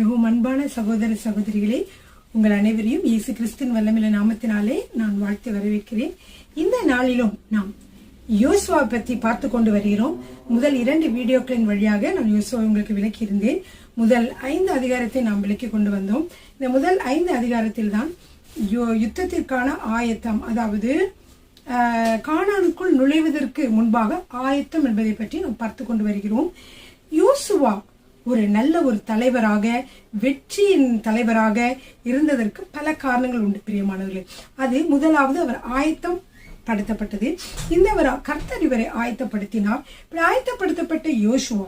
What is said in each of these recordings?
மிகவும் அன்பான சகோதர சகோதரிகளே, உங்கள் அனைவரையும் இயேசு கிறிஸ்துவின் வல்லமையுள்ள நாமத்தினாலே நான் வாழ்த்து வரவேற்கிறேன். இந்த நாளிலும் நாம் யோசுவா பற்றி பார்த்து கொண்டு வருகிறோம். முதல் 2 வீடியோக்களின் வழியாக நான் யோசுவா உங்களுக்கு விளக்கி இருந்தேன். முதல் 5 அதிகாரத்தை நாம் விளக்கி கொண்டு வந்தோம். இந்த முதல் 5 அதிகாரத்தில் தான் யுத்தத்திற்கான ஆயத்தம், அதாவது கானானுக்குள் நுழைவதற்கு முன்பாக ஆயத்தம் என்பதை பற்றி நாம் பார்த்து கொண்டு வருகிறோம். யோசுவா ஒரு நல்ல ஒரு தலைவராக, வெற்றியின் தலைவராக இருந்ததற்கு பல காரணங்கள் உண்டு பிரியமானவர்களே. அது முதலாவது, அவர் ஆயத்தம் படுத்தப்பட்டது. கர்த்தர் இவரை ஆயத்தப்படுத்தினார். ஆயத்தப்படுத்தப்பட்ட யோசுவா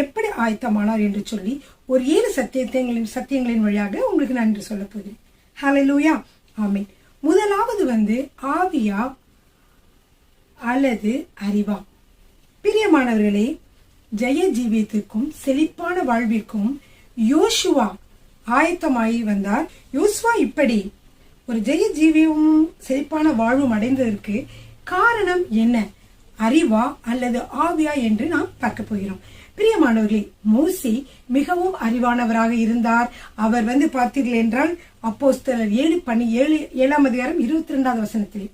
எப்படி ஆயத்தமானார் என்று சொல்லி ஒரு 7 சத்தியங்களின் வழியாக உங்களுக்கு நான் இன்று சொல்ல போகிறேன். ஹல்லேலூயா, ஆமென். முதலாவது ஆவியா அல்லது அறிவா? பிரியமானவர்களே, ஜெய ஜீவியத்திற்கும் செழிப்பான வாழ்விற்கும் யோசுவா ஆயத்தமாகி வந்தார். யோசுவா இப்படி ஒரு ஜெய ஜீவியமும் செழிப்பான வாழ்வும் அடைந்ததற்கு காரணம் என்ன? அறிவா அல்லது ஆவியா என்று நாம் பார்க்க போகிறோம். பிரியமானவர்களே, மோசே மிகவும் அறிவானவராக இருந்தார். அவர் பார்த்தீர்கள் என்றால் அப்போஸ்தலர் 7 அதிகாரம் 22வது வசனத்திலே,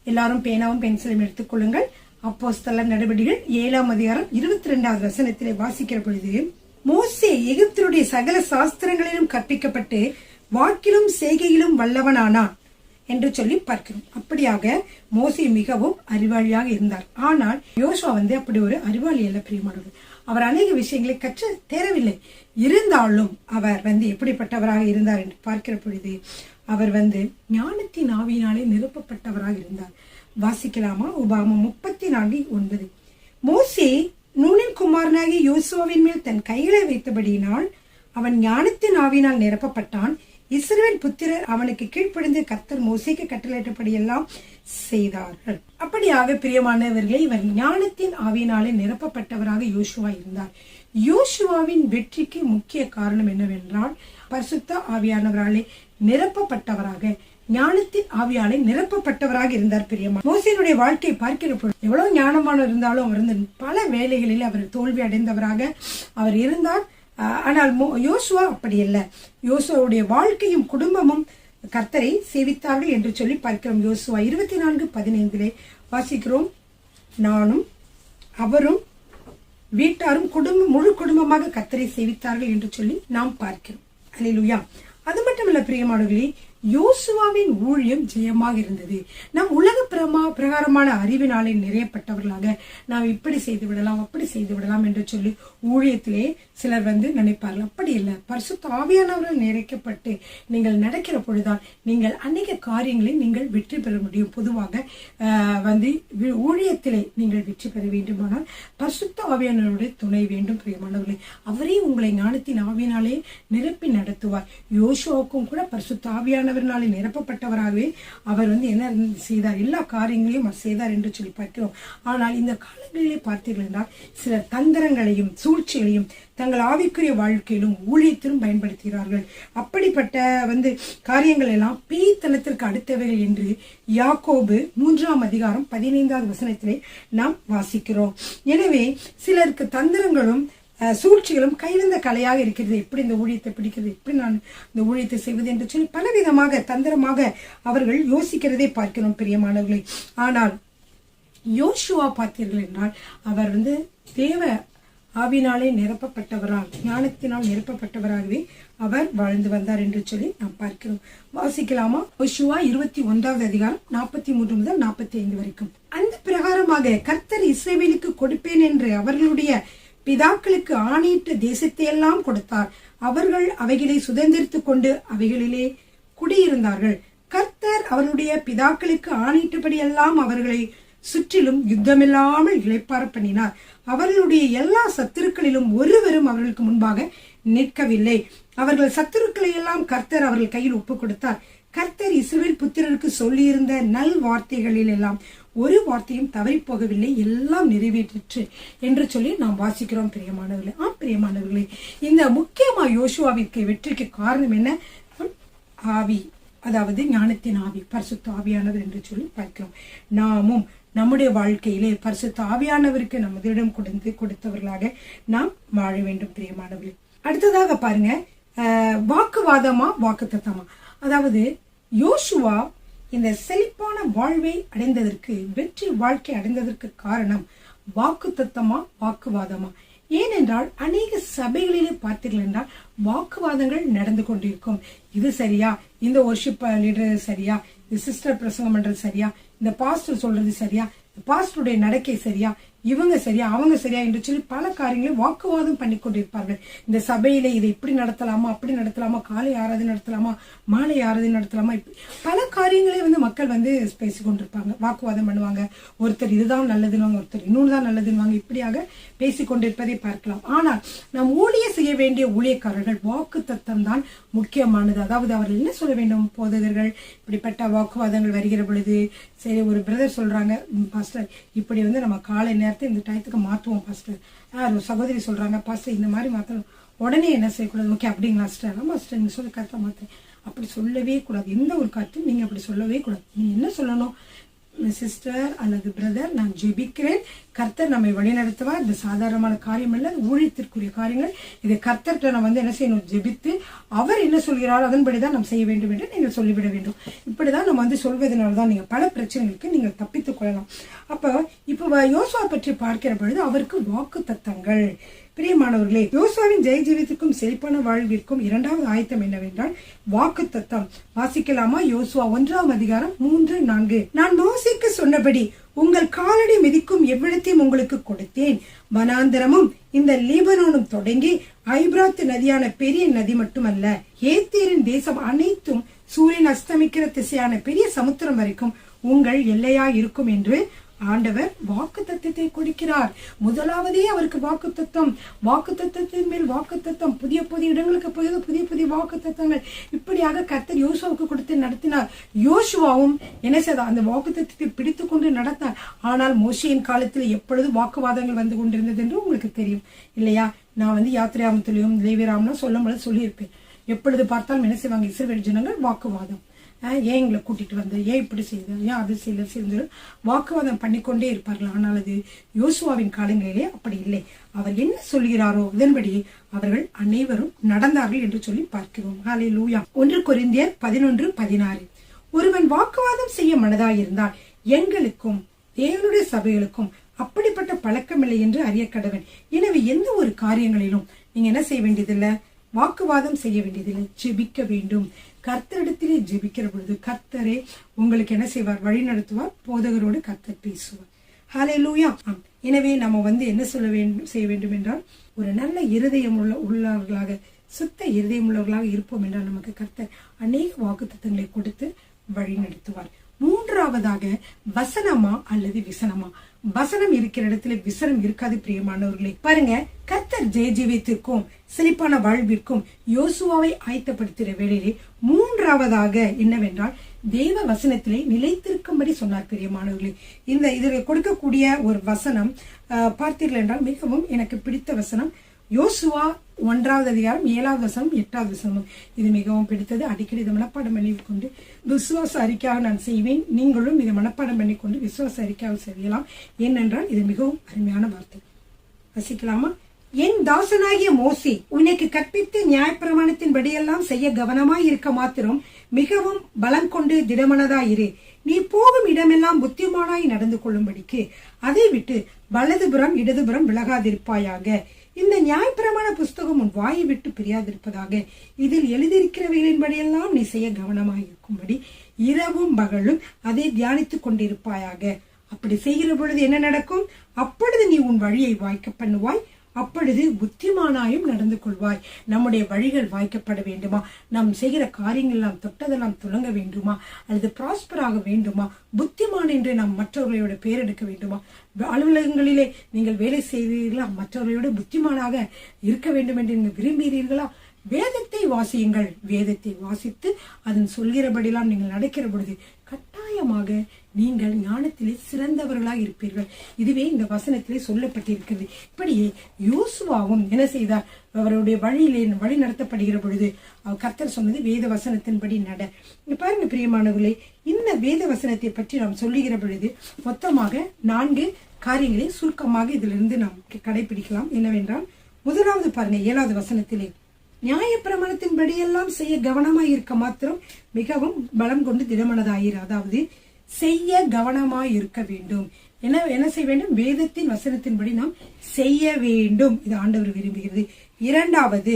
எல்லாரும் பேனாவும் பென்சிலும் எடுத்துக்கொள்ளுங்கள். அப்போஸ்தலர் நடவடிக்கைகள் 7 அதிகாரம் 22வது வசனத்திலே வாசிக்கிற பொழுது, மோசே எகிப்தினுடைய சகல சாஸ்திரங்களிலும் கற்பிக்கப்பட்டு வாக்கிலும் செய்கையிலும் வல்லவனானான் என்று சொல்லி பார்க்கிறோம். அப்படியாக மோசே மிகவும் அறிவாளியாக இருந்தார். ஆனால் யோசுவா அப்படி ஒரு அறிவாளி அல்ல பிரியமானவர். அவர் அநேக விஷயங்களை கற்று தேரவில்லை. இருந்தாலும் அவர் எப்படிப்பட்டவராக இருந்தார் என்று பார்க்கிற பொழுது, அவர் ஞானத்தின் ஆவியினாலே நிரப்பப்பட்டவராக இருந்தார். வாசிக்கலாமா? உபாகமம் 34:9. மோசே நூனின் குமாரனாகிய யோசுவாவின் மேல் தன் கைகளை வைத்தபடியினால் அவன் ஞானத்தின் ஆவியினால் நிரப்பப்பட்டான். இஸ்ரவேல் புத்திரர் அவனுக்கு கீழ்ப்படிந்து கர்த்தர் மோசேக்கு கட்டளையிட்டபடி எல்லாம் செய்தார்கள். அப்படியாக பிரியமானவர்களே, இவர் ஞானத்தின் ஆவியினாலே நிரப்பப்பட்டவராக யோசுவா இருந்தார். யோசுவாவின் வெற்றிக்கு முக்கிய காரணம் என்னவென்றால், பரிசுத்த ஆவியானவராலே நிரப்பப்பட்டவராக, ஞானத்தின் ஆவியாலே நிரப்பப்பட்டவராக இருந்தார். பிரியமா, மோசேனுடைய வாழ்க்கையை பார்க்கிற பொழுது எவ்வளவு ஞானமான இருந்தாலும் அவர் பல வேலைகளில் அவர் தோல்வி அடைந்தவராக அவர் இருந்தார். ஆனால் யோசுவா அப்படி அல்ல. யோசுவாவுடைய வாழ்க்கையும் குடும்பமும் கர்த்தரை சேவித்தார்கள் என்று சொல்லி பார்க்கிறோம். யோசுவா 24:15 வாசிக்கிறோம், நானும் அவரும் வீட்டாரும் முழு குடும்பமாக கர்த்தரை சேவித்தார்கள் என்று சொல்லி நாம் பார்க்கிறோம். அல்லேலூயா. அது மட்டுமல்ல பிரியமானவர்களே, யோசுவாவின் ஊழியம் ஜெயமாக இருந்தது. நம் உலக பிரகாரமான அறிவினாலே நிறையப்பட்டவர்களாக நாம் இப்படி செய்து விடலாம், அப்படி செய்து விடலாம் என்று சொல்லி ஊழியத்திலே சிலர் நினைப்பார்கள். அப்படி இல்லை. பரிசுத்த ஆவியானவர்கள் நிறைக்கப்பட்டு நீங்கள் நடக்கிற பொழுதுதான் நீங்கள் அநேக காரியங்களை நீங்கள் வெற்றி பெற முடியும். பொதுவாக ஊழியத்திலே நீங்கள் வெற்றி பெற வேண்டுமானால் பரிசுத்த ஆவியானவருடைய துணை வேண்டும் பிரியமானவர்களே. அவரே உங்களை ஞானத்தின் ஆவியினாலே நிரப்பி நடத்துவார். யோசுவாவுக்கும் கூட பரிசுத்த ஆவியானவர்களாலே நிரப்பப்பட்டவராகவே அவர் என்ன செய்தார்? எல்லா காரியங்களையும் அவர் செய்தார் என்று சொல்லி பார்க்கிறோம். ஆனால் இந்த காலங்களிலே பார்த்தீர்கள் என்றால் சிலர் தந்திரங்களையும் சூழ்ச்சிகளையும் தங்கள் ஆவிக்குரிய வாழ்க்கையிலும் ஊழியத்திலும் பயன்படுத்துகிறார்கள். அப்படிப்பட்ட காரியங்கள் எல்லாம் பேய்த்தனத்திற்கு அடுத்தவைகள் என்று யாக்கோபு 3 அதிகாரம் 15வது வசனத்திலே நாம் வாசிக்கிறோம். எனவே சிலருக்கு தந்திரங்களும் சூழ்ச்சிகளும் கைவந்த கலையாக இருக்கிறது. எப்படி இந்த ஊழியத்தை பிடிக்கிறது, எப்படி நான் இந்த ஊழியத்தை செய்வது என்று சொல்லி பலவிதமாக தந்திரமாக அவர்கள் யோசிக்கிறதை பார்க்கிறோம் பிரியமானவர்களை. ஆனால் யோசுவா பார்த்தீர்கள் என்றால் அவர் தேவ ஆவினாலே நிரப்பப்பட்டவரால், ஞானத்தினால் நிரப்பப்பட்டவராகவே அவர் வாழ்ந்து வந்தார் என்று சொல்லி நாம் பார்க்கிறோம். வாசிக்கலாமா? யோசுவா 21வது அதிகாரம் 43 முதல் 45 வரைக்கும். அந்த பிரகாரமாக கர்த்தர் இஸ்ரவேலுக்கு கொடுப்பேன் என்று அவர்களுடைய பிதாக்களுக்கு ஆணையிட்ட தேசத்தை எல்லாம் கொடுத்தார். அவர்கள் அவைகளை சுதந்திரித்துக் கொண்டு அவைகளிலே குடியிருந்தார்கள். கர்த்தர் அவருடைய பிதாக்களுக்கு ஆணையிட்டபடி எல்லாம் அவர்களை சுற்றிலும் யுத்தமில்லாமல் இளைப்பாற பண்ணினார். அவர்களுடைய எல்லா சத்துருக்களிலும் ஒருவரும் அவர்களுக்கு முன்பாக நிற்கவில்லை. அவர்கள் சத்துருக்களை எல்லாம் கர்த்தர் அவர்கள் கையில் ஒப்புக் கொடுத்தார். கர்த்தர் இஸ்ரவேல் புத்திரருக்கு சொல்லியிருந்த நல் வார்த்தைகளில் எல்லாம் ஒரு வார்த்தையும் தவறி போகவில்லை, எல்லாம் நிறைவேற்றிற்று என்று சொல்லி நாம் வாசிக்கிறோம் பிரியமானவர்களே. பிரியமானவர்களே, இந்த முக்கியமா யோசுவாவிற்கு வெற்றிக்கு காரணம் என்ன? ஆவி, அதாவது ஞானத்தின் ஆவி, பரிசுத்த ஆவியானவர் என்று சொல்லி பார்க்கிறோம். நாமும் நம்முடைய வாழ்க்கையிலே பரிசுத்த ஆவியானவருக்கு நம்மதிடம் கொடுத்தவர்களாக நாம் வாழ வேண்டும் பிரியமானவர்களே. அடுத்ததாக பாருங்க, வாக்குவாதமா வாக்குத்தத்தமா. அதாவது யோசுவா இந்த செழிப்பான வாழ்வை அடைந்ததற்கு, வெற்றி வாழ்க்கை அடைந்ததற்கு காரணம் வாக்குத்தத்தமா வாக்குவாதமா? ஏனென்றால் அநேக சபைகளிலே பார்த்தீர்கள் என்றால் வாக்குவாதங்கள் நடந்து கொண்டிருக்கும். இது சரியா, இந்த வொர்ஷிப் லீடர் சரியா, இந்த சிஸ்டர் பிரசங்கம் பண்றது சரியா, இந்த பாஸ்டர் சொல்றது சரியா, பாஸ்டருடைய நடக்கை சரியா, இவங்க சரியா அவங்க சரியா என்று சொல்லி பல காரியங்களையும் வாக்குவாதம் பண்ணி கொண்டிருப்பார்கள். இந்த சபையில இதை இப்படி நடத்தலாமா, அப்படி நடத்தலாமா, காலை ஆராதனை நடத்தலாமா, மாலை ஆராதனை நடத்தலாமா, பல காரியங்களே மக்கள் பேசிக் கொண்டிருப்பாங்க, வாக்குவாதம் பண்ணுவாங்க. ஒருத்தர் இதுதான் நல்லதுன்னு, ஒருத்தர் இன்னொன்னுதான் நல்லதுன்னு இப்படியாக பேசிக் கொண்டிருப்பதை பார்க்கலாம். ஆனால் நாம் ஊழிய செய்ய வேண்டிய ஊழியக்காரர்கள் வாக்கு தத்தம் தான் முக்கியமானது. அதாவது அவர்கள் என்ன சொல்ல வேண்டும்? போதகர்கள் இப்படிப்பட்ட வாக்குவாதங்கள் வருகிற பொழுது, சரி ஒரு பிரதர் சொல்றாங்க, பாஸ்டர் இப்படி நம்ம காலை நேரத்தை இந்த டயத்துக்கு மாற்றுவோம் பாஸ்டர், ஒரு சகோதரி சொல்றாங்க பாஸ்டர் இந்த மாதிரி மாற்றணும், உடனே என்ன செய்யக்கூடாது? ஓகே அப்படிங்களா சிஸ்டர், ஆமா சிஸ்டர் நீங்க சொல்ல கருத்தை மாத்த, அப்படி சொல்லவே கூடாது. எந்த ஒரு கருத்தும் நீங்க அப்படி சொல்லவே கூடாது. நீங்க என்ன சொல்லணும்? சிஸ்டர் அல்லது பிரதர், நான் ஜெபிக்கிறேன், கர்த்தர் நம்மை வழிநடத்துவார். இந்த சாதாரணமான காரியம் அல்ல, ஊழியத்திற்குரிய காரியங்கள். இதை கர்த்தர்கிட்ட நம்ம என்ன செய்யணும்? ஜெபித்து அவர் என்ன சொல்கிறாரோ அதன்படிதான் நாம் செய்ய வேண்டும் என்று நீங்கள் சொல்லிவிட வேண்டும். இப்படிதான் நம்ம சொல்வதனால்தான் நீங்க பல பிரச்சனைகளுக்கு நீங்கள் தப்பித்துக் கொள்ளலாம். இப்ப யோசுவா பற்றி பார்க்கிற பொழுது அவருக்கு வாக்கு தத்தங்கள். பிரியமானவர்களே, யோசுவாவின் ஜெய ஜீவியத்திற்கும் செழிப்பான வாழ்விற்கும் இரண்டாவது ஆயத்தம் என்னவென்றால் வாக்கு தத்தம். வாசிக்கலாமா? யோசுவா 1ஆம் அதிகாரம் 3-4. நான் மோசேக்கு சொன்னபடி உங்கள் காலடி மிதிக்கும் எவ்விடத்தையும் உங்களுக்கு கொடுத்தேன். வனாந்தரமும் இந்த லீபனோனும் தொடங்கி ஐபிராத்து நதியான பெரிய நதி மட்டுமல்ல, ஏத்தேரின் தேசம் அனைத்தும் சூரியன் அஸ்தமிக்கிற திசையான பெரிய சமுத்திரம் வரைக்கும் உங்கள் எல்லையா இருக்கும் என்று ஆண்டவர் வாக்கு தத்தத்தை கொடுக்கிறார். முதலாவதே அவருக்கு வாக்கு தத்தம், வாக்கு தத்தத்தின் மேல் வாக்கு தத்தம், புதிய புதிய இடங்களுக்கு புதிய புதிய வாக்கு தத்தங்கள் இப்படியாக கர்த்தர் யோசுவாவுக்கு கொடுத்து நடத்தினார். யோசுவாவும் என்ன செய்தார்? அந்த வாக்கு தத்தத்தை பிடித்துக் கொண்டு நடத்தார். ஆனால் மோசேயின் காலத்தில் எப்பொழுது வாக்குவாதங்கள் வந்து கொண்டிருந்தது என்று உங்களுக்கு தெரியும் இல்லையா? நான் யாத்திராமத்திலையும் லேவியராமனும் சொல்லும் பொழுது சொல்லியிருப்பேன். எப்பொழுது பார்த்தாலும் என்ன செய்வாங்க? இஸ்ரவேல் ஜனங்கள் வாக்குவாதம். ஏன் எங்களை கூட்டிட்டு வந்த, ஏன் இப்படி செய்த, ஏன் அது செய்த வாக்குவாதம் பண்ணிக்கொண்டே இருப்பார்கள். ஆனால் அது யோசுவாவின் காலங்களிலே அப்படி இல்லை. அவர் என்ன சொல்கிறாரோ அதன்படி அவர்கள் அனைவரும் நடந்தார்கள் என்று சொல்லி பார்க்கிறோம். ஹல்லேலூயா. 1 கொரிந்தியர் 11:16. ஒருவன் வாக்குவாதம் செய்ய மனதாயிருந்தால் எங்களுக்கும் தேவனுடைய சபைகளுக்கும் அப்படிப்பட்ட பழக்கமில்லை என்று அறிய கடவன். எனவே எந்த ஒரு காரியங்களிலும் நீங்க என்ன செய்ய வேண்டியதில்லை? வாக்குவாதம் செய்ய வேண்டியதில்லை, ஜெபிக்க வேண்டும். கர்த்தரிடத்திலே ஜெபிக்கிற பொழுது கர்த்தரே உங்களுக்கு என்ன செய்வார்? வழி நடத்துவார். போதகரோடு கர்த்தர் பேசுவார். ஹல்லேலூயா. எனவே நம்ம என்ன செய்ய வேண்டும் என்றால், ஒரு நல்ல இருதயம் உள்ளவர்களாக, சுத்த இருதயம் உள்ளவர்களாக இருப்போம் என்றால் நமக்கு கர்த்தர் அநேக வாக்குத்தத்தங்களை கொடுத்து வழி நடத்துவார். மூன்றாவதாக வசனமா அல்லது விசனமா? வசனம் இருக்கிற இடத்துல விசனம் இருக்காது. பிரியமானவர்களே, பாருங்க, கர்த்தர் ஜெய ஜீவியத்திற்கும் செழிப்பான வாழ்விற்கும் யோசுவாவை ஆயத்தப்படுத்துகிற வேளையிலே மூன்றாவதாக என்னவென்றால் தேவ வசனத்திலே நிலைத்திருக்கும்படி சொன்னார். பிரியமானவர்களே, இந்த இதில் கொடுக்கக்கூடிய ஒரு வசனம் பார்த்தீர்கள் என்றால் மிகவும் எனக்கு பிடித்த வசனம். யோசுவா 1ஆவது அதிகாரம் 7வது வசனம் 8வது வசனம். இது மிகவும் பிடித்தது. அடிக்கடி இதை மனப்பாடம் பண்ணி கொண்டு விசுவாச அறிக்கையாக நான் செய்வேன். நீங்களும் இதை மனப்பாடம் பண்ணி கொண்டு விசுவாச அறிக்கையாக செய்யலாம். ஏனென்றால் இது மிகவும் அருமையான வார்த்தை. வசிக்கலாமா? என் தாசனாகிய மோசே உனக்கு கற்பித்து நியாயப்பிரமாணத்தின் படியெல்லாம் செய்ய கவனமாய் இருக்க மாத்திரம் மிகவும் பலம் கொண்டு திடமனதாயிரு. நீ போகும் இடமெல்லாம் புத்திமானாய் நடந்து கொள்ளும்படிக்கு அதை விட்டு வலதுபுறம் இடதுபுறம் விலகாதிருப்பாயாக. இந்த நியாயப்பிரமாண புஸ்தகம் உன் வாயை விட்டு பிரியாதிருப்பதாக. இதில் எழுதியிருக்கிறவைகளின்படியெல்லாம் நீ செய்ய கவனமாக இருக்கும்படி இரவும் பகலும் அதை தியானித்துக் கொண்டிருப்பாயாக. அப்படி செய்கிற பொழுது என்ன நடக்கும்? அப்பொழுது நீ உன் வழியை வாய்க்க பண்ணுவாய், அப்பொழுது புத்திமானாயும் நடந்து கொள்வாய். நம்முடைய வழிகள் வாய்க்கப்பட வேண்டுமா? நாம் செய்கிற காரியங்கள் நாம் தொட்டதெல்லாம் துலங்க வேண்டுமா? அல்லது ப்ராஸ்பராக வேண்டுமா? புத்திமான் என்று நாம் மற்றவர்களோட பேர் எடுக்க வேண்டுமா? அலுவலகங்களிலே நீங்கள் வேலை செய்வீர்களா? மற்றவர்களோட புத்திமானாக இருக்க வேண்டும் என்று நீங்கள் விரும்புகிறீர்களா? வேதத்தை வாசியுங்கள். வேதத்தை வாசித்து அதன் சொல்கிறபடியெல்லாம் நீங்கள் நடக்கிற பொழுது கட்டாயமாக நீங்கள் ஞானத்திலே சிறந்தவர்களாக இருப்பீர்கள். இதுவே இந்த வசனத்திலே சொல்லப்பட்டிருக்கிறது. இப்படியே யோசுவாவும் என்ன செய்தார்? அவருடைய வழியிலே வழி நடத்தப்படுகிற பொழுது கர்த்தர் சொன்னது வேத வசனத்தின்படி நட. பாருங்க பிரியமானவர்களே, இந்த வேத வசனத்தை பற்றி நாம் சொல்லுகிற பொழுது மொத்தமாக 4 காரியங்களை சுருக்கமாக இதிலிருந்து நாம் கடைபிடிக்கலாம். என்னவென்றால், முதலாவது பாருங்க 7வது வசனத்திலே நியாயப்பிரமாணத்தின்படியெல்லாம் செய்ய கவனமாய் இருக்க மாத்திரம் மிகவும் பலம் கொண்டு திடமனதாயிரு. அதாவது செய்ய கவனமாய் இருக்க வேண்டும். என்ன செய்ய வேண்டும்? வேதத்தின் வசனத்தின்படி நாம் செய்ய வேண்டும். இது ஆண்டவர் விரும்புகிறது. இரண்டாவது,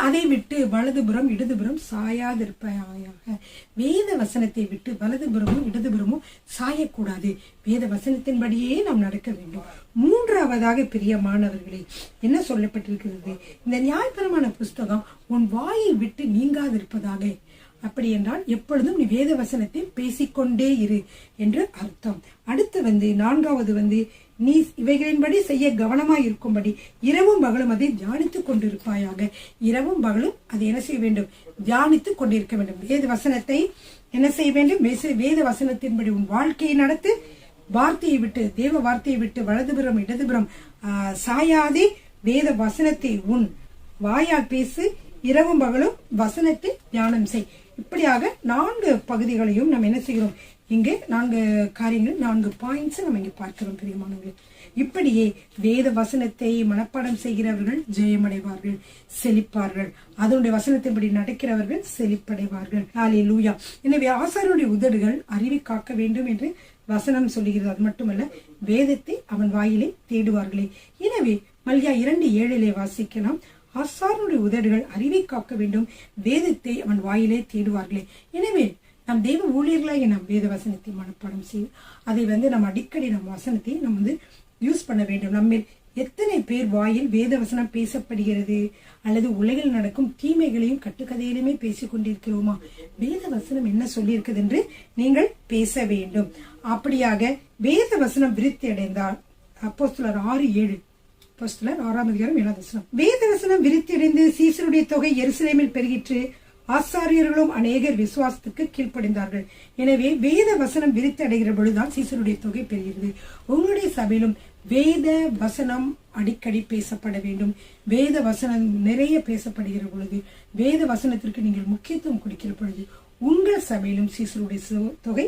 அதை விட்டு வலதுபுறம் இடதுபுறம் சாயாதிருப்பாயாக. வேத வசனத்தை விட்டு வலதுபுறமும் இடதுபுறமும் சாயக்கூடாது. வேத வசனத்தின்படியே நாம் நடக்க வேண்டும். மூன்றாவதாக, பிரியமானவர்களே, என்ன சொல்லப்பட்டிருக்கிறது? இந்த நியாயப்பிரமாண புஸ்தகம் உன் வாயை விட்டு நீங்காதிருப்பதாக. அப்படி என்றால் எப்பொழுதும் நீ வேத வசனத்தை பேசிக்கொண்டே இரு என்று அர்த்தம். அடுத்து நான்காவது, நீ இவைகளின்படி செய்ய கவனமாய் இருக்கும்படி இரவும் பகலும் அதை தியானித்துக் கொண்டிருப்பாயாக. இரவும் பகலும் அதை என்ன செய்ய வேண்டும்? தியானித்துக் கொண்டிருக்க வேண்டும். வேத வசனத்தை என்ன செய்ய வேண்டும்? வேத வசனத்தின்படி உன் வாழ்க்கையை நடத்து. வார்த்தையை விட்டு, தேவ வார்த்தையை விட்டு வலதுபுறம் இடதுபுறம் சாயாதே வேத வசனத்தை உன் வாயால் பேசு. இரவும் பகலும் வசனத்தை தியானம் செய். இப்படியாக 4 பகுதிகளையும் நம்ம என்ன செய்கிறோம்? இங்கே 4 காரியங்கள், 4 பாயிண்ட்ஸ் நம்ம இங்க பார்க்கிறோம் பிரியமானவர்களே. இப்படியே வேத வசனத்தை மனப்பாடம் செய்கிறவர்கள் ஜெயமடைவார்கள், செழிப்பார்கள். அதனுடைய வசனத்தின்படி நடக்கிறவர்கள் செழிப்படைவார்கள். ஹல்லேலூயா. எனவே ஆசாரியருடைய உதடுகள் அறிவை காக்க வேண்டும் என்று வசனம் சொல்லுகிறது. அது மட்டுமல்ல, வேதத்தை அவன் வாயிலே தேடுவார்களே. எனவே மல்கியா 2:7 வாசிக்கலாம். ஆசாரியனுடைய உதடுகள் அறிவை காக்க வேண்டும், வேதத்தை அவன் வாயிலே தேடுவார்களே. எனவே நம் தெய்வ ஊழியர்களாக நம் வேத வசனத்தை மனப்பாடம் செய்யும். அதை நம்ம அடிக்கடி நம் வசனத்தை நம்ம யூஸ் பண்ண வேண்டும். நம்ம எத்தனை பேர் வாயில் வேத வசனம் பேசப்படுகிறது? அல்லது உலகில் நடக்கும் தீமைகளையும் கட்டுக்கதையிலுமே பேசிக் கொண்டிருக்கிறோமா? வேத வசனம் என்ன சொல்லி இருக்குது என்று நீங்கள் பேச வேண்டும். அப்படியாக வேத வசனம் விருத்தி அடைந்தால், அப்போஸ்தலர் 6:7, 6:7 வேத வசனம் விருத்தி அடைந்து சீசருடைய தொகை எருசலேமில் பெருகிற்று. ஆசாரியர்களும் அநேகர் விசுவாசத்துக்கு கீழ்ப்படிந்தார்கள். எனவே வேத வசனம் விருத்தி அடைகிற பொழுதுதான் சீசருடைய தொகை பெறுகிறது. உங்களுடைய சபையிலும் வேத வசனம் அடிக்கடி பேசப்பட வேண்டும். வேத வசனம் நிறைய பேசப்படுகிற பொழுது, வேத வசனத்திற்கு நீங்கள் முக்கியத்துவம் கொடுக்கிற பொழுது உங்கள் சபையிலும் சீசருடைய தொகை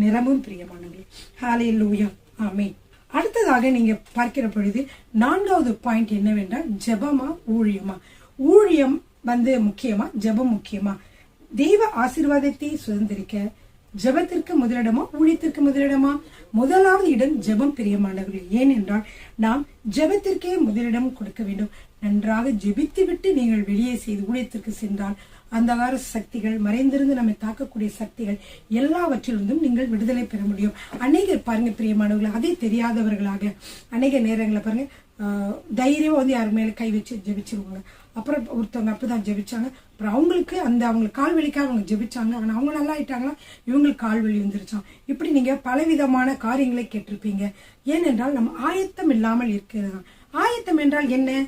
நிரம்பும் பிரியமானவர்களே. ஹல்லேலூயா. ஆமென். அடுத்ததாக நீங்க பார்க்கிற பொழுது 4வது பாயிண்ட் என்னவென்றால், ஜெபமா ஊழியமா? ஊழியம் முக்கியமா, ஜெபம் முக்கியமா? தெய்வ ஆசீர்வாதத்தை சுதந்திரிக்க ஜெபத்திற்கு முதலிடமா, ஊழியத்திற்கு முதலிடமா? முதலாவது இடம் ஜெபம் பிரியமானவர்கள். ஏனென்றால் நாம் ஜெபத்திற்கே முதலிடம் கொடுக்க வேண்டும். நன்றாக ஜெபித்து விட்டு நீங்கள் வெளியே செய்து ஊழியத்திற்கு சென்றால் அந்தகார சக்திகள், மறைந்திருந்து நம்மை தாக்கக்கூடிய சக்திகள் எல்லாவற்றிலிருந்தும் நீங்கள் விடுதலை பெற முடியும். அநேகர் பாருங்க பிரியமானவர்கள், அதை தெரியாதவர்களாக அநேக நேரங்களை பாருங்க, தைரியமா யார் மேல கை வச்சு ஜெபிச்சிருவாங்க. அப்புறம் ஒருத்தவங்க அப்பதான் ஜெபிச்சாங்க, அப்புறம் அவங்களுக்கு கால் வலிக்காக அவங்க ஜெபிச்சாங்க, ஆனா அவங்க நல்லா ஆயிட்டாங்களா, இவங்களுக்கு கால் வலி வந்துருச்சான். இப்படி நீங்க பலவிதமான காரியங்களை கேட்டிருப்பீங்க. ஏனென்றால் நம்ம ஆயத்தம் இல்லாமல் இருக்கிறது. ஆயத்தம் என்றால் என்ன?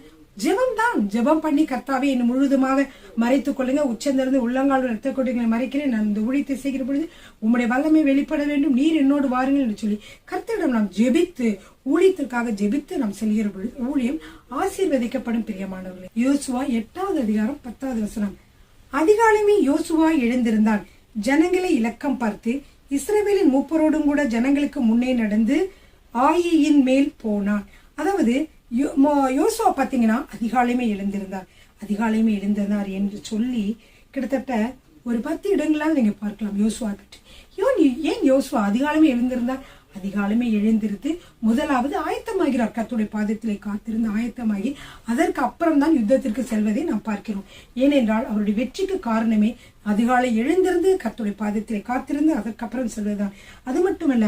ஜெபம் தான். ஜெபம் பண்ணி, கர்த்தாவே என்னை முழுவதுமாக மறைத்துக் கொள்ளுங்க, உச்சந்திலிருந்து உள்ளங்கால் ரத்த கொடிகளை மறைக்கிறேன், நான் இந்த ஊழியத்தை செய்கிற பொழுது உம்முடைய வல்லமை வெளிப்பட வேண்டும், நீர் என்னோடு வாருங்கள் என்று சொல்லி கர்த்தரிடம் நாம் ஜெபித்து, ஊழியத்திற்காக ஜெபித்து நாம் செல்கிற பொழுது ஊழியம் ஆசீர்வதிக்கப்படும் பிரியமானவர்களே. யோசுவா 8:10. அதிகாலமே யோசுவா எழுந்திருந்தான், ஜனங்களை இலக்கம் பார்த்து இஸ்ரவேலின் மூப்பரோடும் கூட ஜனங்களுக்கு முன்னே நடந்து ஆயியின் மேல் போனான். அதாவது யோசுவா பாத்தீங்கன்னா அதிகாலையுமே எழுந்திருந்தார் என்று சொல்லி கிட்டத்தட்ட ஒரு 10 இடங்களால் நீங்க பார்க்கலாம் யோசுவா பற்றி. ஏன் யோசுவா அதிகாலையுமே எழுந்திருந்தார்? அதிகாலமே எழுந்திருந்து முதலாவது ஆயத்தமாகிறார். கர்த்தருடைய பாதத்திலே காத்திருந்து ஆயத்தமாகி அதற்கு அப்புறம் தான் யுத்தத்திற்கு செல்வதை நாம் பார்க்கிறோம். ஏனென்றால் அவருடைய வெற்றிக்கு காரணமே அதிகாலை எழுந்திருந்து கர்த்தருடைய பாதத்திலே காத்திருந்து அதற்கு அப்புறம் செல்வதுதான். அது மட்டுமல்ல,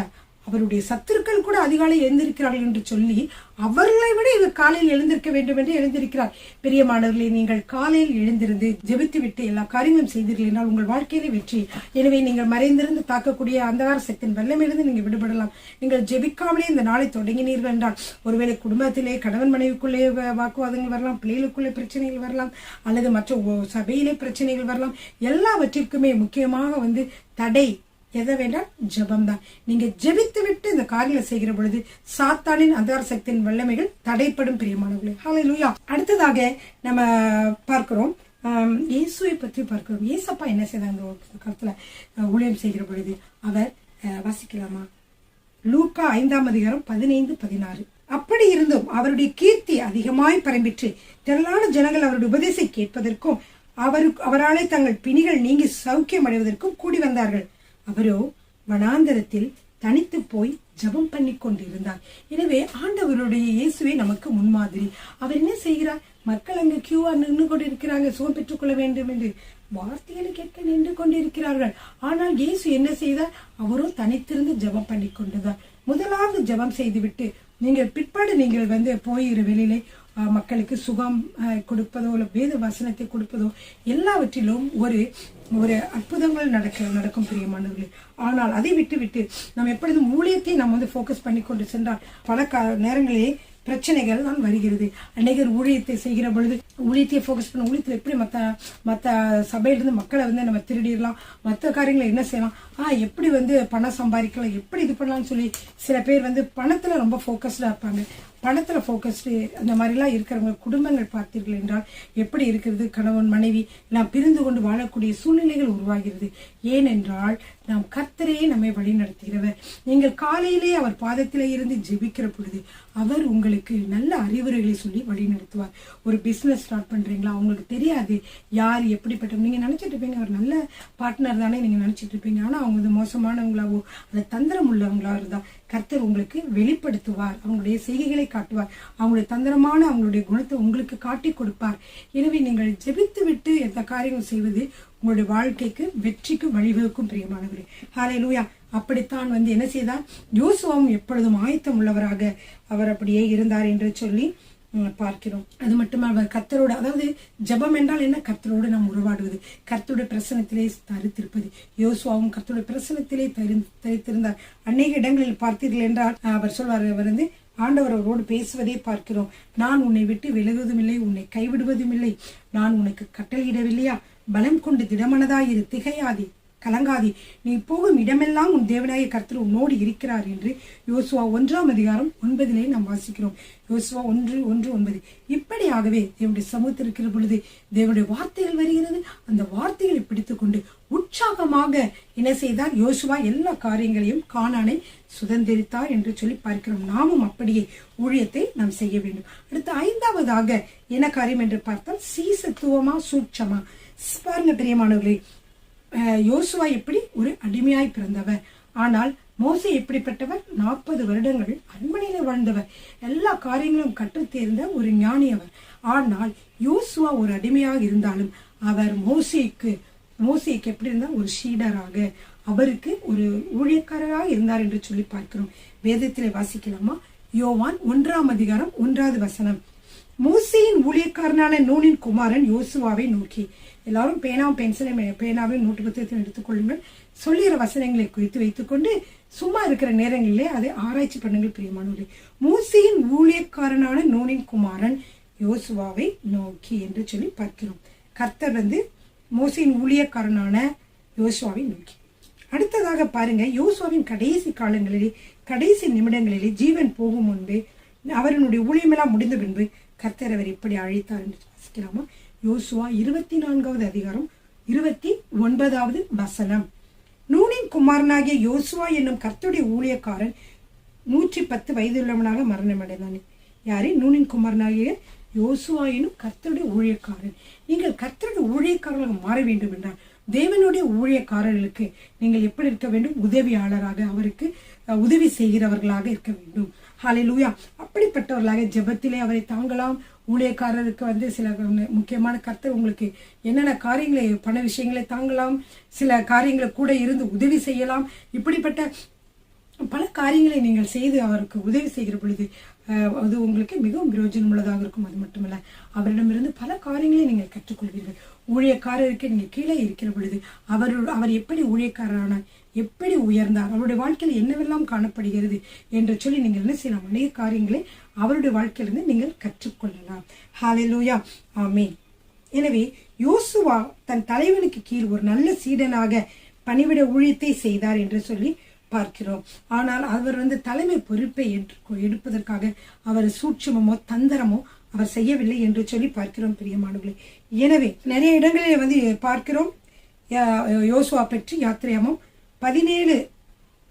அவருடைய சத்துருக்கள் கூட அதிகாலை எழுந்திருக்கிறார்கள் என்று சொல்லி அவர்களை விட இவர் காலையில் எழுந்திருக்க வேண்டும் என்று எழுந்திருக்கிறார். பிரியமானவர்களே, நீங்கள் காலையில் எழுந்திருந்து ஜெபித்து விட்டு எல்லா காரியங்களும் செய்தீர்கள் என்றால் உங்கள் வாழ்க்கையிலே வெற்றி. எனவே நீங்கள் மறைந்திருந்து தாக்கக்கூடிய அந்தகார சக்தியின் வெள்ளமிருந்து நீங்கள் விடுபடலாம். நீங்கள் ஜெபிக்காமலே இந்த நாளை தொடங்கினீர்கள் என்றால் ஒருவேளை குடும்பத்திலே கணவன் மனைவிக்குள்ளே வாக்குவாதங்கள் வரலாம், பிள்ளைகளுக்குள்ளே பிரச்சனைகள் வரலாம், அல்லது மற்ற சபையிலே பிரச்சனைகள் வரலாம். எல்லாவற்றிற்குமே முக்கியமாக தடை எதை வேண்டாம்? ஜெபம் தான். நீங்க ஜெபித்து விட்டு இந்த காரியங்களை செய்கிற பொழுது சாத்தானின் அந்தார சக்தியின் வல்லமைகள் தடைப்படும் பிரியமானவர்களே. ஹல்லேலூயா. அடுத்ததாக நம்ம பார்க்கிறோம், இயேசுவை பற்றி பார்க்கிறோம். இயேசப்பா என்ன செய்தார் அந்த காலத்துல ஊழியம் செய்கிற பொழுது? அவர் வாசிக்கலாமா? லூக்கா 5:15-16. அப்படி இப்படி இருந்தும் அவருடைய கீர்த்தி அதிகமாய் பரம்பிற்று. திரளான ஜனங்கள் அவருடைய உபதேசத்தை கேட்பதற்கும் அவராலே தங்கள் பிணிகள் நீங்கி சௌக்கியம் அடைவதற்கும் கூடி வந்தார்கள். அவரோ வனாந்தரத்தில் தனித்து போய் ஜபம் பண்ணி கொண்டிருந்தார். எனவே ஆண்டவருடைய இயேசுவே நமக்கு முன்மாதிரி. அவர் என்ன செய்கிறார்? மக்கள் அங்கு கியூவா நின்று கொண்டிருக்கிறாங்க, சுகம் பெற்றுக் கொள்ள வேண்டும் என்று வார்த்தைகளை கேட்க நின்று கொண்டிருக்கிறார்கள். ஆனால் இயேசு என்ன செய்தார்? அவரும் தனித்திருந்து ஜபம் பண்ணி கொண்டிருந்தார். முதலாவது ஜபம் செய்துவிட்டு நீங்கள் பிற்பாடு நீங்கள் போயிற வெளியிலே மக்களுக்கு சுகம் கொடுப்பதோ இல்லை வேத வசனத்தை கொடுப்பதோ எல்லாவற்றிலும் ஒரு அற்புதங்கள் நடக்கும் பிரியமானவர்களே. ஆனால் அதை விட்டு நம்ம எப்பொழுதும் ஊழியத்தை நம்ம ஃபோக்கஸ் பண்ணி கொண்டு சென்றால் பல நேரங்களே பிரச்சனைகள் தான் வருகிறது. அநேகர் ஊழியத்தை செய்கிற பொழுது ஊழியத்தையே ஃபோக்கஸ் பண்ண ஊழியத்தில் எப்படி மற்ற சபையிலிருந்து மக்களை நம்ம திருடிடலாம், மற்ற காரியங்களை என்ன செய்யலாம், எப்படி பணம் சம்பாதிக்கலாம், எப்படி இது பண்ணலாம்னு சொல்லி சில பேர் பணத்துல ரொம்ப ஃபோக்கஸ்டா இருப்பாங்க. பணத்துல ஃபோக்கஸ்டு அந்த மாதிரிலாம் இருக்கிறவங்க குடும்பங்கள் பார்த்தீர்கள் என்றால் எப்படி இருக்கிறது? கணவன் மனைவி நாம் பிரிந்து கொண்டு வாழக்கூடிய சூழ்நிலைகள் உருவாகிறது. ஏனென்றால் நாம் கர்த்தரையே நம்மை வழி நடத்துகிறவர். நீங்கள் காலையிலே அவர் பாதத்திலே இருந்து ஜெபிக்கிற பொழுது அவர் உங்களுக்கு நல்ல அறிவுரைகளை சொல்லி வழி நடத்துவார். ஒரு பிசினஸ் ஸ்டார்ட் பண்றீங்களா, உங்களுக்கு தெரியாது யார் எப்படிப்பட்ட, நீங்க நினைச்சிட்டு இருப்பீங்க அவர் நல்ல பார்ட்னர் தானே நீங்க நினைச்சிட்டு இருப்பீங்க. ஆனா அவங்க மோசமானவங்களாவோ அந்த தந்திரம் உள்ளவங்களா இருந்தா கர்த்தர் உங்களுக்கு வெளிப்படுத்துவார், அவங்களுடைய செய்கைகளை காட்டுவார், அவங்களுடைய தந்திரமான அவங்களுடைய குணத்தை உங்களுக்கு காட்டி கொடுப்பார். எனவே நீங்கள் ஜெபித்து விட்டு எந்த காரியங்கள் செய்வது உங்களுடைய வாழ்க்கைக்கு வெற்றிக்கு வழிவகுக்கும் பிரியமானவரே. ஹல்லேலூயா. அப்படித்தான் என்ன செய்தார்? யோசுவாவும் எப்பொழுதும் ஆயத்தம் உள்ளவராக அவர் அப்படியே இருந்தார் என்று சொல்லி பார்க்கிறோம். அது மட்டும் அவர் கர்த்தரோடு, அதாவது ஜெபம் என்றால் என்ன? கர்த்தரோடு நாம் உருவாடுவது, கர்த்தருடைய பிரசனத்திலே தரித்திருப்பது. யோசுவாவும் கர்த்தருடைய பிரசனத்திலே தரித்திருந்தார். அநேக இடங்களில் பார்த்தீர்கள் என்றால் அவர் சொல்வார், அவர் ஆண்டவர் அவரோடு பேசுவதை பார்க்கிறோம். நான் உன்னை விட்டு விலகுவதும் இல்லை, உன்னை கைவிடுவதும் இல்லை, நான் உனக்கு கட்டளையிடவில்லையா? பலம் கொண்டு திடமனதாயிரு, திகையாதே, கலங்காதி, நீ போகும் இடமெல்லாம் உன் தேவனாய கர்த்தர் உன்னோடு இருக்கிறார் என்று யோசுவா 1:9 நாம் வாசிக்கிறோம். யோசுவா 1:9. இப்படியாகவே தேவனுடைய சமூகத்தில் இருக்கிற பொழுது தேவனுடைய வார்த்தைகள் வருகிறது. அந்த வார்த்தைகளை பிடித்துக்கொண்டு உற்சாகமாக என்ன செய்தார்? யோசுவா எல்லா காரியங்களையும் கானானை சுதந்திரித்தார் என்று சொல்லி பார்க்கிறோம். நாமும் அப்படியே ஊழியத்தை நாம் செய்ய வேண்டும். அடுத்து 5வதாக என்ன காரியம் என்று பார்த்தால் சீசத்துவமா சூட்சமா. பாருங்க பிரியமானவர்களே, யோசுவா எப்படி ஒரு அடிமையாய் பிறந்தவர், ஆனால் மோசே எப்படிப்பட்டவர்? 40 வருடங்கள் அரண்மனையில வாழ்ந்தவர், எல்லா காரியங்களும் கற்று தேர்ந்த ஒரு ஞானி அவர். ஆனால் யோசுவா ஒரு அடிமையாக இருந்தாலும் அவர் மோசேக்கு எப்படி இருந்தார்? ஒரு ஷீடராக, அவருக்கு ஒரு ஊழியக்காரராக இருந்தார் என்று சொல்லி பார்க்கிறோம். வேதத்திலே வாசிக்கலாமா? யோவான் 1:1. மோசேயின் ஊழியக்காரனான நூனின் குமாரன் யோசுவாவை நோக்கி, எல்லாரும் பேனாவையும் நோட்டு புத்தகத்தையும் எடுத்துக்கொள்ளுங்கள், சொல்லுகிற வசனங்களை குறித்து வைத்துக்கொண்டு சும்மா இருக்கிற நேரங்களிலே அதை ஆராய்ச்சி பண்ணுங்கள் பிரியமானவர்களே. மோசேயின் ஊழியக்காரனான நூனின் குமாரன் யோசுவாவை நோக்கி என்று சொல்லி பார்க்கிறோம். கர்த்தர் மோசேயின் ஊழியக்காரனான யோசுவாவை நோக்கி. அடுத்ததாக பாருங்க, யோசுவாவின் கடைசி காலங்களிலே, கடைசி நிமிடங்களிலே, ஜீவன் போகும் முன்பே, அவருடைய ஊழியமெல்லாம் முடிந்த பின்பு கர்த்தர் அவர் எப்படி அழைத்தார் என்று வாசிக்கலாமா? யோசுவா 24:29. நூனின் குமாரனாகிய யோசுவா என்னும் கர்த்தருடைய ஊழியக்காரன் 110 வயதுள்ளவனாக மரணம் அடைந்தானே. யாரு? நூனின் குமாரனாகிய யோசுவா என்னும் கர்த்தருடைய ஊழியக்காரன். நீங்கள் கர்த்தருடைய ஊழியக்காரர்களாக மாற வேண்டும் என்றால் தேவனுடைய ஊழியக்காரர்களுக்கு நீங்கள் எப்படி இருக்க வேண்டும்? உதவியாளராக, அவருக்கு உதவி செய்கிறவர்களாக இருக்க வேண்டும். ஹல்லேலூயா. அப்படிப்பட்டவர்களாக ஜெபத்திலே அவரை தாங்கலாம். ஊழியக்காரருக்கு சில முக்கியமான கர்த்தர் உங்களுக்கு என்னென்ன காரியங்களை, பண விஷயங்களை தாங்கலாம், சில காரியங்களை கூட இருந்து உதவி செய்யலாம். இப்படிப்பட்ட பல காரியங்களை நீங்கள் செய்து அவருக்கு உதவி செய்கிற பொழுது அது உங்களுக்கு மிகவும் பிரயோஜனம் உள்ளதாக இருக்கும். அது மட்டுமல்ல, அவரிடமிருந்து பல காரியங்களை நீங்கள் கற்றுக்கொள்வீர்கள். ஊழியக்காரருக்கு நீங்க கீழே இருக்கிற பொழுது அவர் எப்படி ஊழியக்காரரானார், எப்படி உயர்ந்தார், அவருடைய வாழ்க்கையில் என்னவெல்லாம் காணப்படுகிறது என்று சொல்லி நீங்கள் என்ன செய்யலாம்? அநேக காரியங்களை அவருடைய வாழ்க்கையிலிருந்து நீங்கள் கற்றுக்கொள்ளலாம். ஹல்லேலூயா. ஆமென். எனவே யோசுவா தன் தலைவனுக்கு கீழ் ஒரு நல்ல சீடனாக பணிவிட ஊழியத்தை செய்தார் என்று சொல்லி பார்க்கிறோம். ஆனால் அவர் தலைமை பொறுப்பை எடுப்பதற்காக அவர் சூட்சுமமோ தந்திரமோ அவர் செய்யவில்லை என்று சொல்லி பார்க்கிறோம் பிரியமானவர்களே. எனவே நிறைய இடங்களில் பார்க்கிறோம் யோசுவா பற்றி. யாத்திரையாமம் 17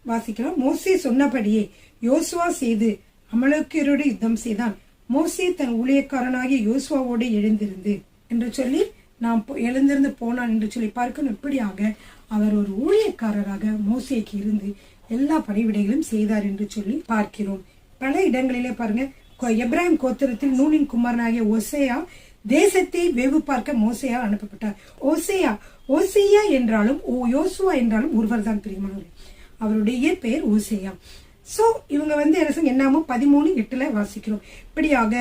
வாசிக்கிறோம். மோசே சொன்னபடியே யோசுவா செய்து அமலேக்கியரோடு யுத்தம் செய்தான். மோசே தன் ஊழியக்காரனாகிய யோசுவாவோடு எழுந்திருந்து என்று சொல்லி நாம் எழுந்திருந்து போனான் என்று சொல்லி பார்க்கணும். இப்படியாக அவர் ஒரு ஊழியக்காரராக மோசேக்கு இருந்து எல்லா பணிவிடைகளும் செய்தார் என்று சொல்லி பார்க்கிறோம். பல இடங்களிலே பாருங்க, எப்ராஹிம் கோத்திரத்தில் நூனின் குமாரனாகிய ஓசேயா தேசத்தை வேவு பார்க்க மோசேயா அனுப்பப்பட்டார். ஓசேயா என்றாலும் யோசுவா என்றாலும் ஒருவர் தான் பிரியமானவர். அவருடைய பெயர் ஓசேயா. சோ இவங்க என்னாமோ 13:8 வாசிக்கிறோம். இப்படியாக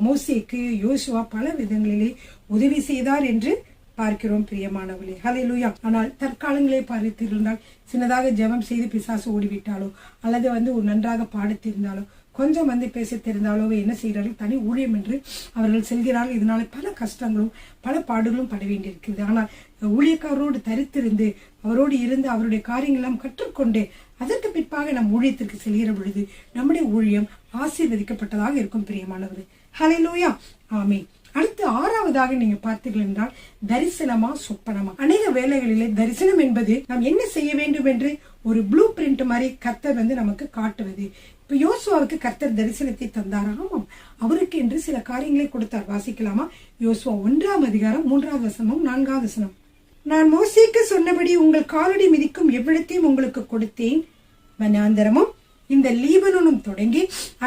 மோசேக்கு யோசுவா பல விதங்களிலே உதவி செய்தார் என்று பார்க்கிறோம் பிரியமானவர்களே. ஹல்லேலூயா. ஆனால் தற்காலங்களே பார்த்திருந்தால் சின்னதாக ஜெபம் செய்து பிசாசு ஓடிவிட்டாலோ அல்லது ஒரு நன்றாக பாட தெரிந்தாலோ கொஞ்சம் பேச தெரிந்தாலோ என்ன செய்கிறார்கள், தனி ஊழியம் என்று அவர்கள் செல்கிறார்கள். இதனால பல கஷ்டங்களும் பல பாடுகளும் பட வேண்டியிருக்கிறது. ஆனால் ஊழியக்காரரோடு தரித்திருந்து அவரோடு இருந்து அவருடைய காரியங்களெல்லாம் கற்றுக்கொண்டு அதற்கு பிற்பாக நம் ஊழியத்திற்கு செல்கிற பொழுது நம்முடைய ஊழியம் ஆசீர்வதிக்கப்பட்டதாக இருக்கும் பிரியமானவர்களே. ஹல்லேலூயா. ஆமென். அடுத்து 6வதாக நீங்க பார்த்தீர்கள் என்றால் தரிசனமா சொப்பனமா. அநேக வேளைகளிலே தரிசனம் என்பது நாம் என்ன செய்ய வேண்டும் என்று ஒரு ப்ளூ பிரிண்ட் மாதிரி கர்த்தர் நமக்கு காட்டுவது. இப்ப யோசுவாவுக்கு கர்த்தர் தரிசனத்தை தந்தார். ஆமாம், அவருக்கு என்று சில காரியங்களை கொடுத்தார். வாசிக்கலாமா? யோசுவா 1ஆம் அதிகாரம் 3வது வசனமும் 4வது வசனம். நான் மோசேக்கு சொன்னபடி உங்கள் காலடி மிதிக்கும் எவ்விடத்தையும் உங்களுக்கு கொடுத்தேன். வனாந்தரமும் இந்த லீபனோனும் தொடங்கி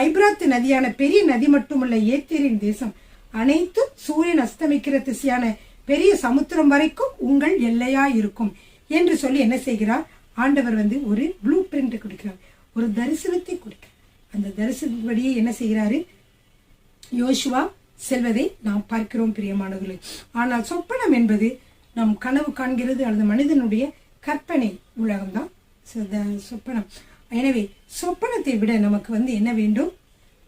ஐப்ராத்து நதியான பெரிய நதி மட்டுமல்ல, ஏத்தேரின் தேசம் அனைத்தும் சூரியன் அஸ்தமிக்கிற திசையான பெரிய சமுத்திரம் வரைக்கும் உங்கள் எல்லையா இருக்கும் என்று சொல்லி என்ன செய்கிறார்? ஆண்டவர் ஒரு ப்ளூ பிரிண்ட் கொடுக்கிறார், ஒரு தரிசனத்தை கொடுக்கிறார். அந்த தரிசனப்படியே என்ன செய்கிறாரு? யோசுவா செல்வதை நாம் பார்க்கிறோம் பிரியமானவர்களே. ஆனால் சொப்பனம் என்பது நாம் கனவு காண்கிறது அல்லது மனிதனுடைய கற்பனை உலகம்தான் சொப்பனம். எனவே சொப்பனத்தை விட நமக்கு என்ன வேண்டும்?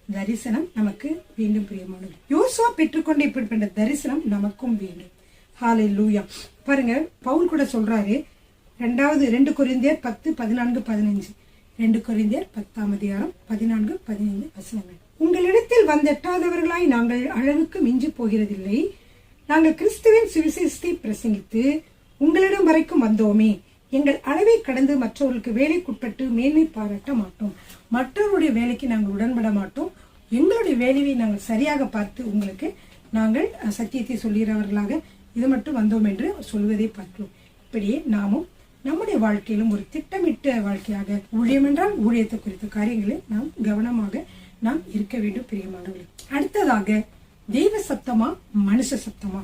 தரிசனம் நமக்கு வேண்டும் பிரியமானது. யோசுவா பெற்றுக்கொண்ட இப்படிப்பட்ட தரிசனம் நமக்கும் வேண்டும். ஹல்லேலூயா. பாருங்க, பவுல் கூட சொல்றாரு 2 கொரிந்தியர் 10:14-15. 2 கொரிந்தியர் 10ஆம் அதிகாரம் 14-15 வசனங்கள். உங்களிடத்தில் வந்தெட்டாதவர்களாய் நாங்கள் அளவுக்கு மிஞ்சி போகிறதில்லை. நாங்கள் கிறிஸ்துவின் சுவிசேஷத்தை பிரசங்கித்து உங்களிடம் வரைக்கும் வந்தோமே. எங்கள் அளவை கடந்து மற்றவர்களுக்கு வேலைக்குட்பட்டு மேன்மை பாராட்ட மாட்டோம். மற்றவருடைய வேலைக்கு நாங்கள் உடன்பட மாட்டோம். எங்களுடைய வேலையை நாங்கள் சரியாக பார்த்து உங்களுக்கு நாங்கள் சத்தியத்தை சொல்கிறவர்களாக இது மட்டும் வந்தோம் என்று சொல்வதை பார்க்கிறோம். இப்படியே நாமும் நம்முடைய வாழ்க்கையிலும் ஒரு திட்டமிட்ட வாழ்க்கையாக ஊழியம் என்றால் ஊழியத்தை குறித்த காரியங்களை நாம் கவனமாக நாம் இருக்க வேண்டும் பிரியமானவர்களே. அடுத்ததாக தெய்வ சத்தமா மனுஷ சத்தமா?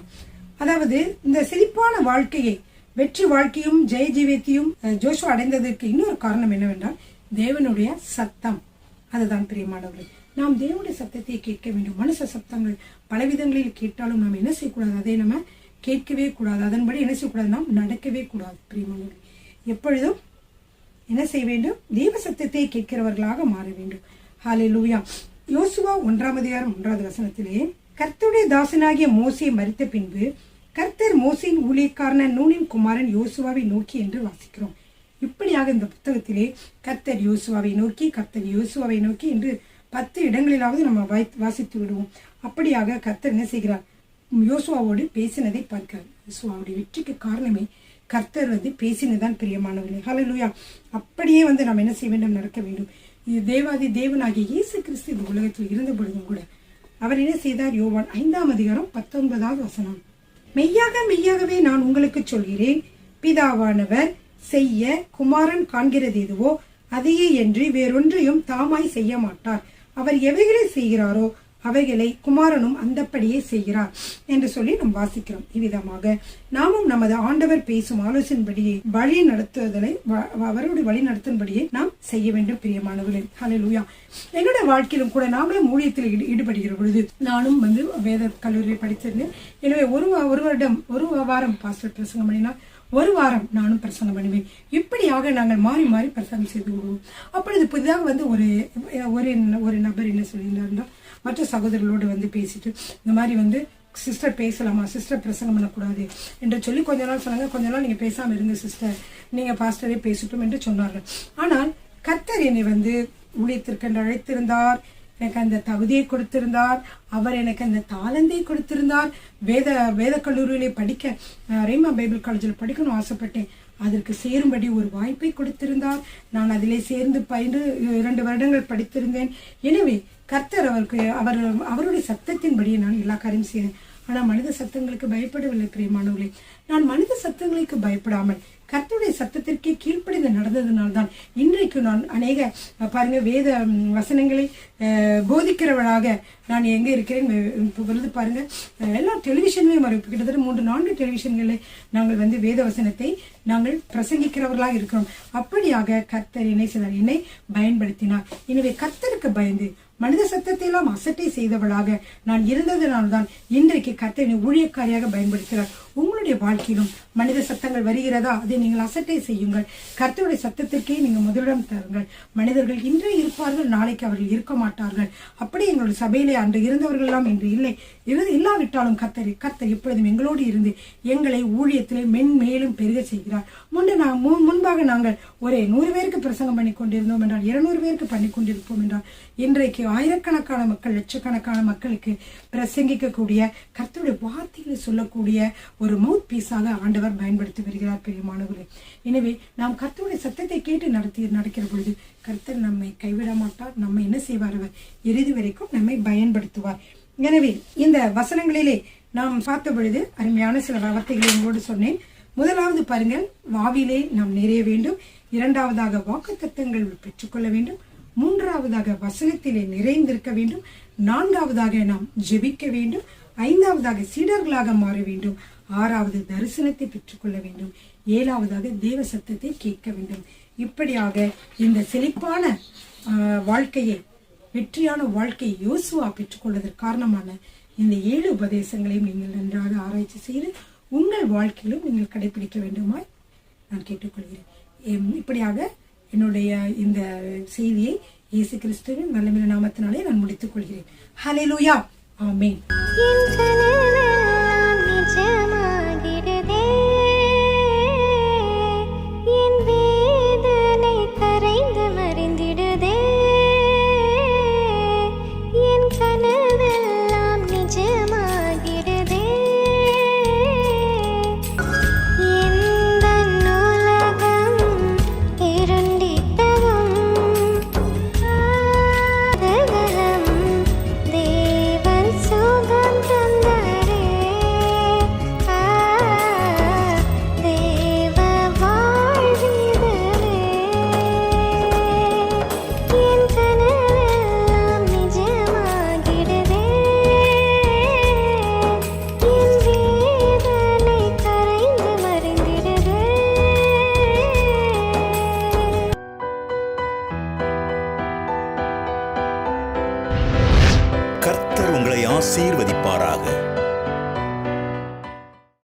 அதாவது இந்த செழிப்பான வாழ்க்கையை வெற்றி வாழ்க்கையும் ஜெய ஜீவியத்தையும் ஜோஷுவா அடைந்ததற்கு இன்னொரு காரணம் என்னவென்றால் தேவனுடைய சத்தம். அதுதான் பிரியமானவர்களே, நாம் தேவனுடைய சத்தத்தை கேட்க வேண்டும். மனுஷ சத்தங்கள் பலவிதங்களில் கேட்டாலும் நாம் என்ன செய்யக்கூடாது? அதை நம்ம கேட்கவே கூடாது. அதன்படி என்ன செய்யக்கூடாது? நாம் நடக்கவே கூடாது பிரியமானவர்களே. எப்பொழுதும் என்ன செய்ய வேண்டும்? தேவ சத்தத்தை கேட்கிறவர்களாக மாற வேண்டும். ஹல்லேலூயா. யோசுவா 1ஆம் அதிகாரம் 1வது வசனத்திலே கர்த்தருடைய தாசனாகிய மோசே மரித்த பின்பு கர்த்தர் மோசேயின் ஊழியக்காரன நூனின் குமாரன் யோசுவாவை நோக்கி என்று வாசிக்கிறோம். இப்படியாக இந்த புத்தகத்திலே கர்த்தர் யோசுவாவை நோக்கி என்று 10 இடங்களிலாவது நம்ம வாசித்து விடுவோம். அப்படியாக கர்த்தர் என்ன செய்கிறார்? யோசுவாவோடு பேசினதை பார்க்கிறார். யோசுவாவுடைய வெற்றிக்கு காரணமே கர்த்தர் பேசினதான் பிரியமானவர்களே. ஹல்லேலூயா. அப்படியே நாம் என்ன செய்ய வேண்டும்? நடக்க வேண்டும். இது தேவாதி தேவனாகிய இயேசு கிறிஸ்து இந்த உலகத்தில் இருந்த பொழுதும் கூட அவர் என்ன செய்தார்? யோவான் 5ஆம் அதிகாரம் 19வது வசனம். மெய்யாகவே நான் உங்களுக்கு சொல்கிறேன், பிதாவானவர் செய்ய குமாரன் காண்கிறது எதுவோ அதையே என்று வேறொன்றையும் தாமாய் செய்ய மாட்டார். அவர் எவைகளை செய்கிறாரோ அவைகளை குமாரனும் அந்தப்படியே செய்கிறார் என்று சொல்லி நாம் வாசிக்கிறோம். இவ்விதமாக நாமும் நமது ஆண்டவர் பேசும் ஆலோசனைப்படியே வழி நடத்துவதை அவருடைய வழி நடத்தும்படியே நாம் செய்ய வேண்டும் பிரியமானவர்களே. ஹல்லேலூயா. என்னுடைய வாழ்க்கையிலும் கூட நாங்களும் ஊழியத்தில் ஈடுபடுகிற பொழுது நானும் வேத கல்லூரியில் படித்திருந்தேன். எனவே ஒரு வாரம் பாஸ்டர் பிரசங்கம் பண்ணினா ஒரு வாரம் நானும் பிரசங்கம் பண்ணுவேன். இப்படியாக நாங்கள் மாறி மாறி பிரசங்கம் செய்து விடுவோம். அப்பொழுது புதிதாக ஒரு நபர் என்ன சொல்லியிருந்தாருன்னா, மற்ற சகோதரர்களோடு பேசிட்டு இந்த மாதிரி சிஸ்டர் பேசலாமா, சிஸ்டர் பிரசங்கம் பண்ணக்கூடாது என்று சொல்லி கொஞ்ச நாள் சொன்னாங்க. கொஞ்ச நாள் நீங்க பேசாம இருங்க சிஸ்டர், நீங்க பாஸ்டரே பேசட்டும் என்று சொன்னார்கள். ஆனால் கர்த்தர் என்னை ஊழியத்திற்கு அழைத்திருந்தார். எனக்கு அந்த தகுதியை கொடுத்திருந்தார். அவர் எனக்கு அந்த தாளந்தை கொடுத்திருந்தார். வேத கல்லூரியிலே படிக்க ரேமா பைபிள் காலேஜில் படிக்கணும் ஆசைப்பட்டேன். அதற்கு சேரும்படி ஒரு வாய்ப்பை கொடுத்திருந்தார். நான் அதிலே சேர்ந்து பயின்று 2 வருடங்கள் படித்திருந்தேன். எனவே கர்த்தர் அவருடைய சத்தத்தின்படியே நான் எல்லா காரியம் செய்தேன். ஆனால் மனித சத்தங்களுக்கு பயப்படவில்லை பிரியமானவர்களே. நான் மனித சத்தங்களுக்கு பயப்படாமல் கர்த்தருடைய சத்தத்திற்கே கீழ்ப்படிந்து நடந்ததுனால்தான் இன்றைக்கு நான் அநேக பாருங்க வேத வசனங்களை போதிக்கிறவளாக நான் எங்க இருக்கிறேன். பொழுது பாருங்க எல்லா டெலிவிஷன்லையும் கிட்டத்தட்ட 3-4 டெலிவிஷன்களை நாங்கள் வேத வசனத்தை நாங்கள் பிரசங்கிக்கிறவர்களாக இருக்கிறோம். அப்படியாக கர்த்தர் என்னை செய்தார், என்னை பயன்படுத்தினார். எனவே கர்த்தருக்கு பயந்து மனித சத்தத்தை எல்லாம் அசட்டை செய்தவளாக நான் இருந்ததனால்தான் இன்றைக்கு கர்த்தரை ஊழியக்காரியாக பயன்படுத்துகிறார். உங்களுடைய வாழ்க்கையிலும் மனித சத்தங்கள் வருகிறதா, அதை நீங்கள் அசட்டை செய்யுங்கள். கர்த்தருடைய சத்தத்திற்கே நீங்கள் முதலிடம் தருங்கள். மனிதர்கள் இன்றே இருப்பார்கள், நாளைக்கு அவர்கள் இருக்க மாட்டார்கள். அப்படி எங்களுடைய சபையிலே அன்று இருந்தவர்கள் எல்லாம் இன்று இல்லை. இல்லாவிட்டாலும் கர்த்தர் எப்பொழுதும் எங்களோடு இருந்து எங்களை ஊழியத்திலே மென்மேலும் பெருக செய்கிறார். முன்பாக நாங்கள் ஒரு 100 பேருக்கு பிரசங்கம் பண்ணி கொண்டிருந்தோம் என்றால் 200 பேருக்கு பண்ணி கொண்டிருப்போம் என்றால் இன்றைக்கு ஆயிரக்கணக்கான மக்கள், லட்சக்கணக்கான மக்களுக்கு பிரசங்கிக்கக்கூடிய கர்த்தருடைய வார்த்தைகளை சொல்லக்கூடிய ஒரு மவுத் பீஸாக ஆண்டவர் பயன்படுத்தி வருகிறார் பிரியமானவர்களே. எனவே நாம் கர்த்தருடைய சத்தத்தை கேட்டு நடக்கிற பொழுது கர்த்தர் நம்மை கைவிட மாட்டார். நம்ம என்ன செய்வார், அவர் இறுதி வரைக்கும் நம்மை பயன்படுத்துவார். எனவே இந்த வசனங்களிலே நாம் பார்த்த பொழுது அருமையான சில வார்த்தைகளை உங்களோடு சொன்னேன். முதலாவது பாருங்கள், வாவிலே நாம் நிறைய வேண்டும். 2வதாக வாக்குத்தத்தங்கள் பெற்றுக்கொள்ள வேண்டும். 3வதாக வசனத்திலே நிறைந்திருக்க வேண்டும். 4வதாக நாம் ஜெபிக்க வேண்டும். 5வதாக சீடர்களாக மாற வேண்டும். 6வது தரிசனத்தை பெற்றுக்கொள்ள வேண்டும். 7வதாக தேவ சத்தத்தை கேட்க வேண்டும். இப்படியாக இந்த செழிப்பான வாழ்க்கையை, வெற்றியான வாழ்க்கையை யோசுவா பெற்றுக்கொள்வதற்கு காரணமான இந்த 7 உபதேசங்களையும் நீங்கள் நன்றாக ஆராய்ச்சி செய்து உங்கள் வாழ்க்கையிலும் நீங்கள் கடைபிடிக்க வேண்டுமாய் நான் கேட்டுக்கொள்கிறேன். இப்படியாக என்னுடைய இந்த செய்தியை இயேசு கிறிஸ்துவின் வல்லமையான நாமத்தினாலே நான் முடித்துக் கொள்கிறேன். ஹல்லேலூயா, ஆமென். கர்த்தர் உங்களை ஆசீர்வதிப்பாராக.